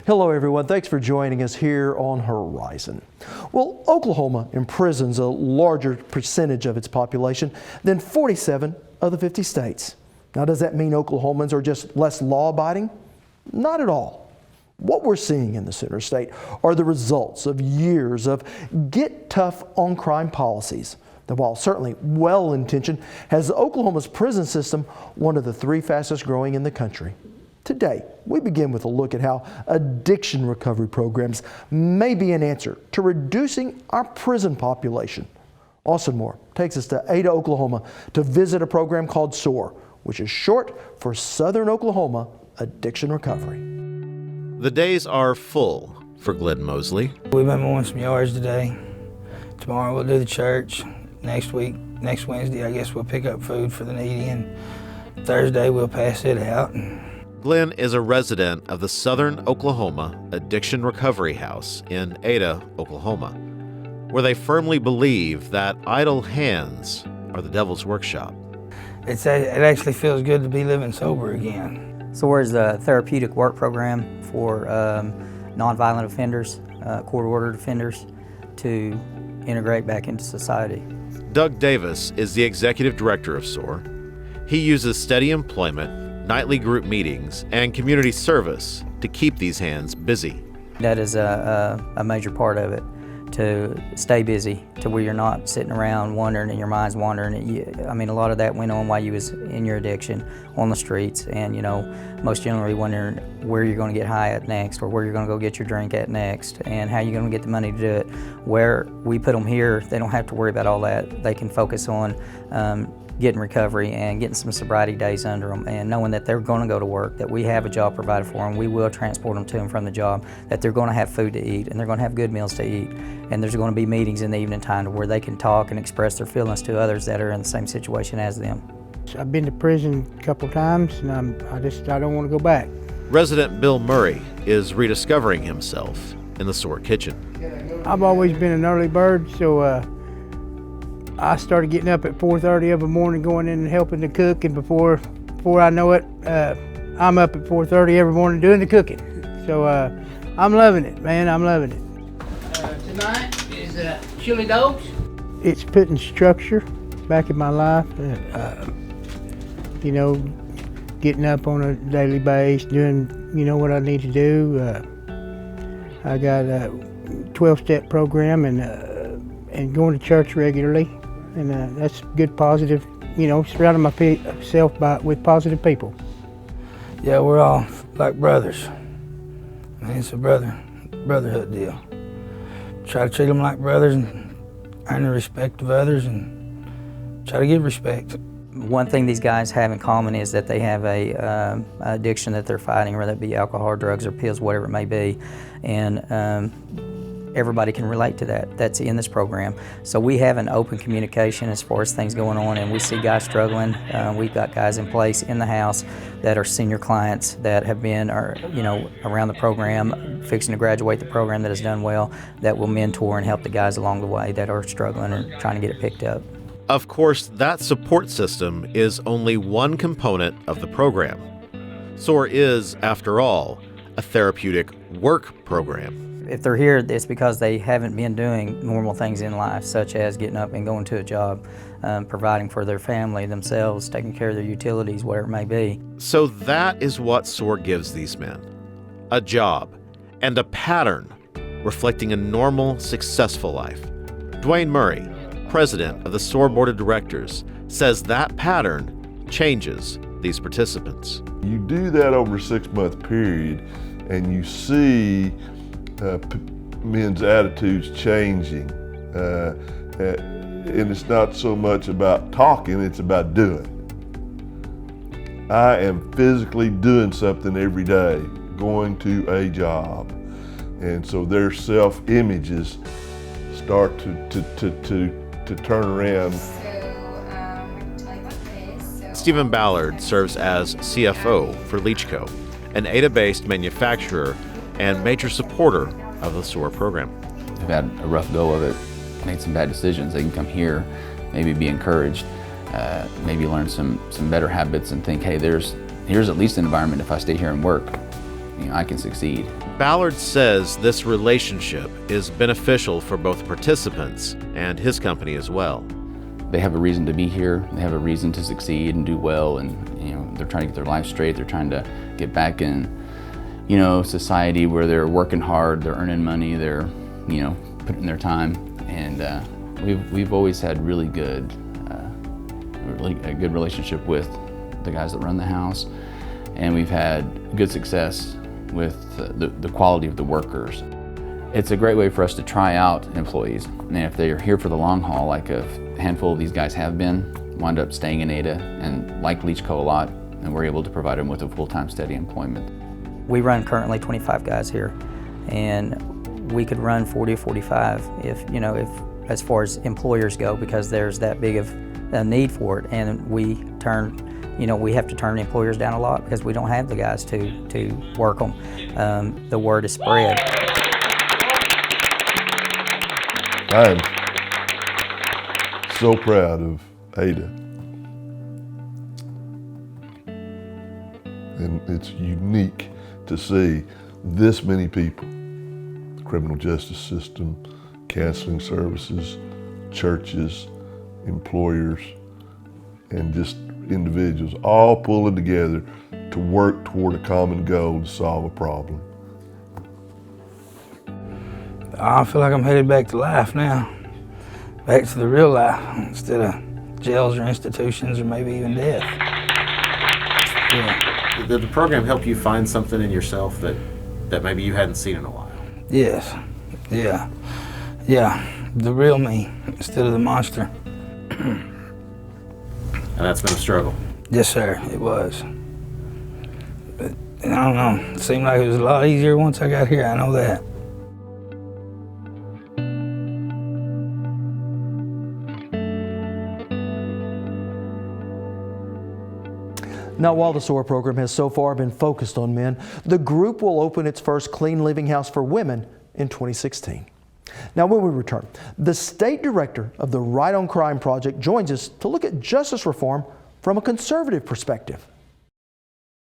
Hello everyone, thanks for joining us here on Horizon. Well, Oklahoma imprisons a larger percentage of its population than 47 of the 50 states. Now, does that mean Oklahomans are just less law-abiding? Not at all. What we're seeing in the center state are the results of years of get tough on crime policies that, while certainly well-intentioned, has Oklahoma's prison system one of the 3 fastest growing in the country. Today, we begin with a look at how addiction recovery programs may be an answer to reducing our prison population. Austin Moore takes us to Ada, Oklahoma to visit a program called SOAR, which is short for Southern Oklahoma Addiction Recovery. The days are full for Glen Mosley. We've been mowing some yards today. Tomorrow we'll do the church. Next Wednesday, I guess we'll pick up food for the needy, and Thursday we'll pass it out. Glen is a resident of the Southern Oklahoma Addiction Recovery House in Ada, Oklahoma, where they firmly believe that idle hands are the devil's workshop. It actually feels good to be living sober again. SOAR is a therapeutic work program for nonviolent offenders, court-ordered offenders, to integrate back into society. Doug Davis is the executive director of SOAR. He uses steady employment, nightly group meetings, and community service to keep these hands busy. That is a major part of it, to stay busy, to where you're not sitting around wondering and your mind's wandering. I mean, a lot of that went on while you was in your addiction on the streets, and most generally wondering where you're going to get high at next, or where you're going to go get your drink at next, and how you're going to get the money to do it. Where we put them here, they don't have to worry about all that. They can focus on getting recovery and getting some sobriety days under them, and knowing that they're going to go to work, that we have a job provided for them, we will transport them to and from the job, that they're going to have food to eat, and they're going to have good meals to eat, and there's going to be meetings in the evening time where they can talk and express their feelings to others that are in the same situation as them. I've been to prison a couple times, and I don't want to go back. Resident Bill Murray is rediscovering himself in the SOAR kitchen. I've always been an early bird, so I started getting up at 4:30 every morning, going in and helping to cook, and before I know it, I'm up at 4:30 every morning doing the cooking. So I'm loving it, man. I'm loving it. Tonight is chili dogs. It's putting structure back in my life. Getting up on a daily basis, doing what I need to do. I got a 12-step program and going to church regularly. And that's good, positive, surrounding myself with positive people. Yeah, we're all like brothers. I mean, it's a brotherhood deal. Try to treat them like brothers and earn the respect of others and try to give respect. One thing these guys have in common is that they have a addiction that they're fighting, whether it be alcohol, drugs, or pills, whatever it may be. And everybody can relate to that. That's in this program. So we have an open communication as far as things going on, and we see guys struggling. We've got guys in place in the house that are senior clients that have been around the program, fixing to graduate the program, that has done well, that will mentor and help the guys along the way that are struggling or trying to get it picked up. Of course, that support system is only one component of the program. SOAR is, after all, a therapeutic work program. If they're here, it's because they haven't been doing normal things in life, such as getting up and going to a job, providing for their family, themselves, taking care of their utilities, whatever it may be. So that is what SOAR gives these men: a job and a pattern reflecting a normal, successful life. Duane Murray, president of the SOAR Board of Directors, says that pattern changes these participants. You do that over a 6-month period, and you see men's attitudes changing, and it's not so much about talking, it's about doing. I am physically doing something every day, going to a job, and so their self-images start to turn around. Stephen Ballard serves as CFO for Leach, an Ada-based manufacturer and major supporter of the SOAR program. They've had a rough go of it, made some bad decisions. They can come here, maybe be encouraged, maybe learn some better habits and think, hey, here's at least an environment if I stay here and work I can succeed. Ballard says this relationship is beneficial for both participants and his company as well. They have a reason to be here. They have a reason to succeed and do well, and they're trying to get their life straight. They're trying to get back in, society where they're working hard, they're earning money, they're, putting their time, and we've always had really good, a good relationship with the guys that run the house, and we've had good success with the quality of the workers. It's a great way for us to try out employees, and if they're here for the long haul, like a handful of these guys have been, wind up staying in Ada and like Leach Co. a lot, and we're able to provide them with a full-time steady employment. We run currently 25 guys here, and we could run 40 or 45 if as far as employers go, because there's that big of a need for it, and we have to turn employers down a lot because we don't have the guys to work them. The word is spread. I am so proud of Ada. And it's unique to see this many people, the criminal justice system, counseling services, churches, employers, and just individuals all pulling together to work toward a common goal to solve a problem. I feel like I'm headed back to life now, back to the real life, instead of jails or institutions or maybe even death. Yeah. Did the program help you find something in yourself that maybe you hadn't seen in a while? Yes, yeah, the real me instead of the monster. And that's been a struggle. Yes, sir, it was. But I don't know, it seemed like it was a lot easier once I got here, I know that. Now, while the SOAR program has so far been focused on men, the group will open its first clean living house for women in 2016. Now, when we return, the state director of the Right on Crime Project joins us to look at justice reform from a conservative perspective.